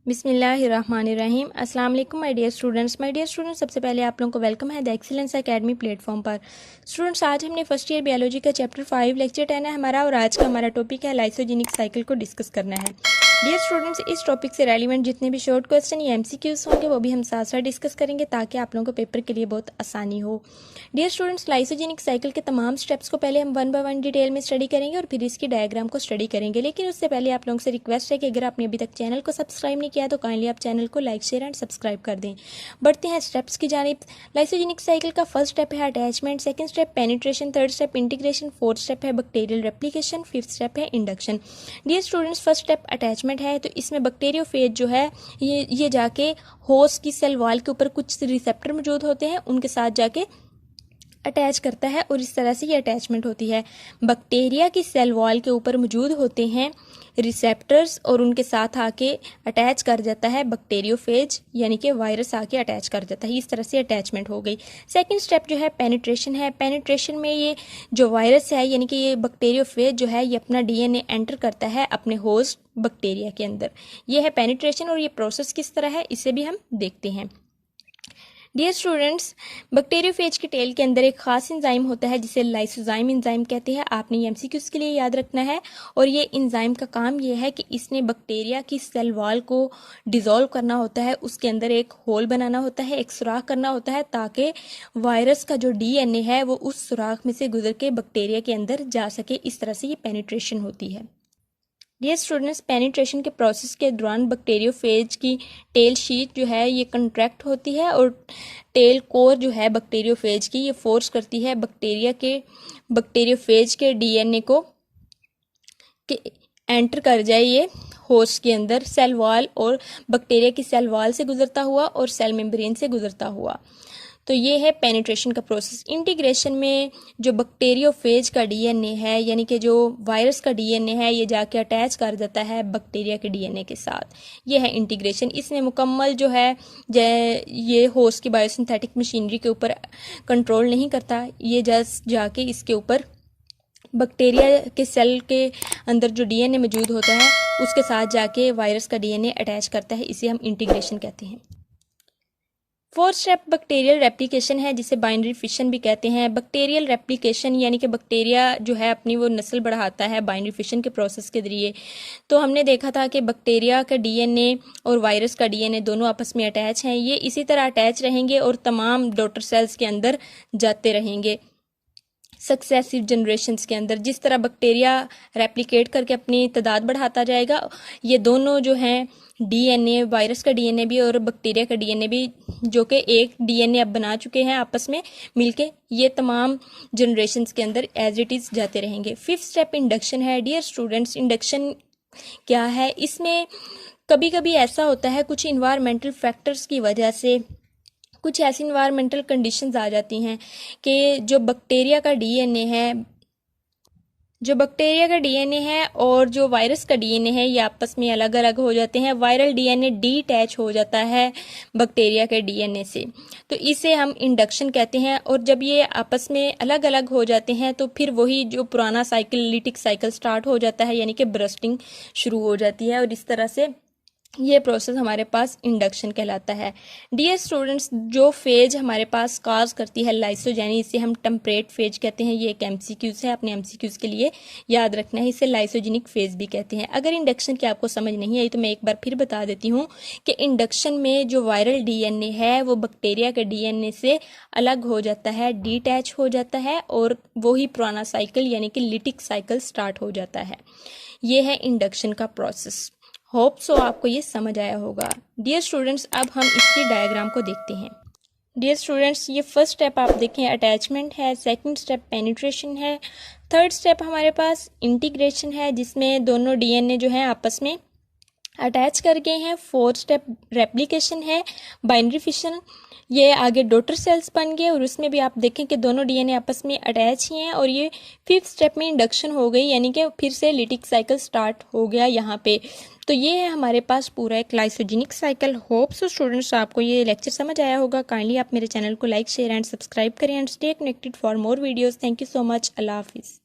बिस्मिल्लाहिर्रहमानिर्रहीम। अस्सलाम वालेकुम माय डियर स्टूडेंट्स। सबसे पहले आप लोगों को वेलकम है द एक्सीलेंस एकेडमी प्लेटफॉर्म पर। स्टूडेंट्स, आज हमने फर्स्ट ईयर बायोलॉजी का चैप्टर 5 लेक्चर 10 है हमारा, और आज का हमारा टॉपिक है लाइसोजेनिक साइकिल को डिस्कस करना है। डियर स्टूडेंट्स, इस टॉपिक से रेलिवेंट जितने भी शॉर्ट क्वेश्चन या MCQs होंगे वो भी हम साथ साथ डिस्कस करेंगे ताकि आप लोगों को पेपर के लिए बहुत आसानी हो। डियर स्टूडेंट्स, लाइसोजेनिक साइकिल के तमाम स्टेप्स को पहले हम 1 बाय 1 डिटेल में स्टडी करेंगे और फिर इसकी डायग्राम को स्टडी करेंगे। लेकिन उससे पहले आप लोगों से रिक्वेस्ट है कि अगर आपने अभी तक चैनल को सब्सक्राइब नहीं किया तो काइंडली आप चैनल को लाइक शेयर एंड सब्सक्राइब कर दें। बढ़ते हैं स्टेप्स की जानिब। लाइसोजेनिक साइकिल का फर्स्ट स्टेप है attachment, second step penetration, third step integration, fourth step है बैक्टीरियल रेप्लिकेशन, फिफ्थ स्टेप है induction. Dear students, first step attachment है, तो इसमें बैक्टीरियोफेज जो है ये जाके होस्ट की सेल वॉल के ऊपर कुछ रिसेप्टर मौजूद होते हैं, उनके साथ जाके अटैच करता है और इस तरह से ये अटैचमेंट होती है। बैक्टीरिया की सेल वॉल के ऊपर मौजूद होते हैं रिसेप्टर्स और उनके साथ आके अटैच कर जाता है बैक्टीरियोफेज, यानी कि वायरस आके अटैच कर जाता है। इस तरह से अटैचमेंट हो गई। सेकंड स्टेप जो है पेनिट्रेशन है। पेनिट्रेशन में ये जो वायरस है यानी कि ये बैक्टीरियोफेज जो है ये अपना DNA एंटर करता है अपने होस्ट बैक्टीरिया के अंदर। ये है पेनिट्रेशन, और ये प्रोसेस किस तरह है इसे भी हम देखते हैं। डियर स्टूडेंट्स, बैक्टीरियोफेज के टेल के अंदर एक खास एंजाइम होता है जिसे लाइसोजाइम एंजाइम कहते हैं। आपने ये MCQs के लिए याद रखना है। और ये एंजाइम का काम ये है कि इसने बैक्टीरिया की सेल वॉल को डिसॉल्व करना होता है, उसके अंदर एक होल बनाना होता है, एक सुराख करना होता है ताकि वायरस का जो DNA है वो उस सुराख में से गुजर के बैक्टीरिया के अंदर जा सके। इस तरह से ये पेनिट्रेशन होती है। डियर स्टूडेंट्स, पेनिट्रेशन के प्रोसेस के दौरान बैक्टीरियोफेज की टेल शीट जो है ये कंट्रैक्ट होती है और टेल कोर जो है बैक्टीरियोफेज की ये फोर्स करती है बैक्टीरियोफेज के DNA को कि एंटर कर जाए ये होस्ट के अंदर सेल वॉल, और बैक्टीरिया की सेल वॉल से गुजरता हुआ और सेल मेम्ब्रेन से गुजरता हुआ। तो ये है पेनिट्रेशन का प्रोसेस। इंटीग्रेशन में जो बैक्टीरियोफेज का DNA है यानी कि जो वायरस का DNA है ये जाके अटैच कर जाता है बैक्टीरिया के DNA के साथ। ये है इंटीग्रेशन। इसमें मुकम्मल जो है ये होस्ट की बायोसिंथेटिक मशीनरी के ऊपर कंट्रोल नहीं करता, ये जस्ट जाके इसके ऊपर बैक्टीरिया के सेल के अंदर जो DNA मौजूद होता है उसके साथ जाके वायरस का DNA अटैच करता है। इसे हम इंटीग्रेशन कहते हैं। फोर्थ स्टेप बैक्टीरियल रेप्लिकेशन है जिसे बाइनरी फिशन भी कहते हैं। बैक्टीरियल रेप्लिकेशन यानी कि बैक्टीरिया जो है अपनी वो नस्ल बढ़ाता है बाइनरी फिशन के प्रोसेस के जरिए। तो हमने देखा था कि बैक्टीरिया का DNA और वायरस का DNA दोनों आपस में अटैच हैं। ये इसी तरह अटैच रहेंगे और तमाम डॉटर सेल्स के अंदर जाते रहेंगे सक्सेसिव जनरेशन्स के अंदर। जिस तरह बैक्टीरिया रेप्लिकेट करके अपनी तादाद बढ़ाता जाएगा, ये दोनों जो हैं DNA, वायरस का DNA भी और बैक्टीरिया का DNA भी, जो कि एक DNA अब बना चुके हैं आपस में मिलके, ये तमाम जनरेशन्स के अंदर एज इट इज़ जाते रहेंगे। फिफ्थ स्टेप इंडक्शन है। डियर स्टूडेंट्स, इंडक्शन क्या है? इसमें कभी कभी ऐसा होता है कुछ इन्वायरमेंटल फैक्टर्स की वजह से कुछ ऐसी इन्वायरमेंटल कंडीशंस आ जाती हैं कि जो बैक्टीरिया का DNA है और जो वायरस का DNA है ये आपस में अलग अलग हो जाते हैं। वायरल DNA डीअटैच हो जाता है बैक्टीरिया के DNA से, तो इसे हम इंडक्शन कहते हैं। और जब ये आपस में अलग अलग हो जाते हैं तो फिर वही जो पुराना साइकिल लिटिक साइकिल स्टार्ट हो जाता है, यानी कि बर्स्टिंग शुरू हो जाती है, और इस तरह से ये प्रोसेस हमारे पास इंडक्शन कहलाता है। डियर स्टूडेंट्स, जो फेज हमारे पास काज करती है लाइसोजेनी, इसे हम टेम्परेट फेज कहते हैं। ये एक MCQs है, अपने MCQs के लिए याद रखना है। इसे लाइसोजेनिक फेज भी कहते हैं। अगर इंडक्शन की आपको समझ नहीं आई तो मैं एक बार फिर बता देती हूँ कि इंडक्शन में जो वायरल DNA है वो बैक्टीरिया के DNA से अलग हो जाता है, डिटैच हो जाता है, और वही पुराना साइकिल यानी कि लिटिक साइकिल स्टार्ट हो जाता है। ये है इंडक्शन का प्रोसेस। होप सो आपको ये समझ आया होगा। डियर स्टूडेंट्स, अब हम इसकी डायग्राम को देखते हैं। डियर स्टूडेंट्स, ये फर्स्ट स्टेप आप देखें अटैचमेंट है, सेकंड स्टेप पेनिट्रेशन है, थर्ड स्टेप हमारे पास इंटीग्रेशन है जिसमें दोनों DNA जो है आपस में अटैच कर गए हैं। फोर्थ स्टेप रेप्लिकेशन है, बाइनरी फिशन, ये आगे डॉटर सेल्स बन गए और उसमें भी आप देखें कि दोनों DNA आपस में अटैच ही हैं। और ये फिफ्थ स्टेप में इंडक्शन हो गई, यानी कि फिर से लिटिक साइकिल स्टार्ट हो गया यहाँ पे। तो ये है हमारे पास पूरा एक lysogenic cycle. Hope so students आपको ये लेक्चर समझ आया होगा। काइंडली आप मेरे चैनल को लाइक शेयर एंड सब्सक्राइब करें and stay connected for more videos. Thank you so much. अल्लाह हाफिज़।